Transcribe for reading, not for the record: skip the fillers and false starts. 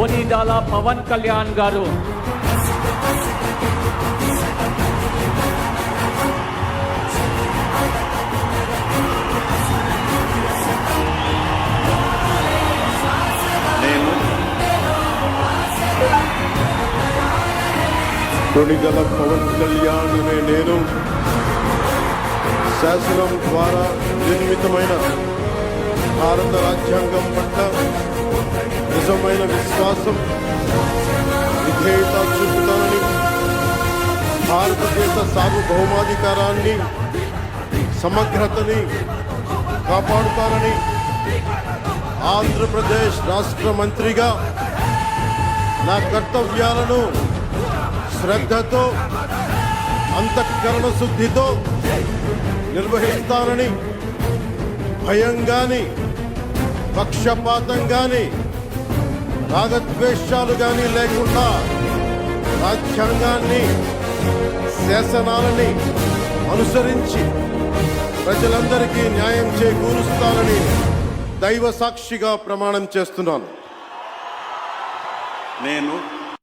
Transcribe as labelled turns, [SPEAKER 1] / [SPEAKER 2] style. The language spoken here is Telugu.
[SPEAKER 1] కొనిదాల పవన్ కళ్యాణ్ గారు.
[SPEAKER 2] కొనిదల పవన్ కళ్యాణ్ అనే నేను శాసనం ద్వారా నిర్మితమైన భారత రాజ్యాంగం పట్ల నిజమైన విశ్వాసం, విధేయత చూపుతానని, భారతదేశ సార్వభౌమాధికారాన్ని, సమగ్రతని కాపాడుతానని, ఆంధ్రప్రదేశ్ రాష్ట్ర మంత్రిగా నా కర్తవ్యాలను శ్రద్ధతో, అంతఃకరణ శుద్ధితో నిర్వహిస్తానని, భయం గాని, పక్షపాతం గాని, రాగద్వేషాలు గాని లేకుండా రాజ్యాంగాన్ని, శాసనాలని అనుసరించి ప్రజలందరికీ న్యాయం చేకూరుస్తానని దైవ సాక్షిగా ప్రమాణం చేస్తున్నాను.
[SPEAKER 3] నేను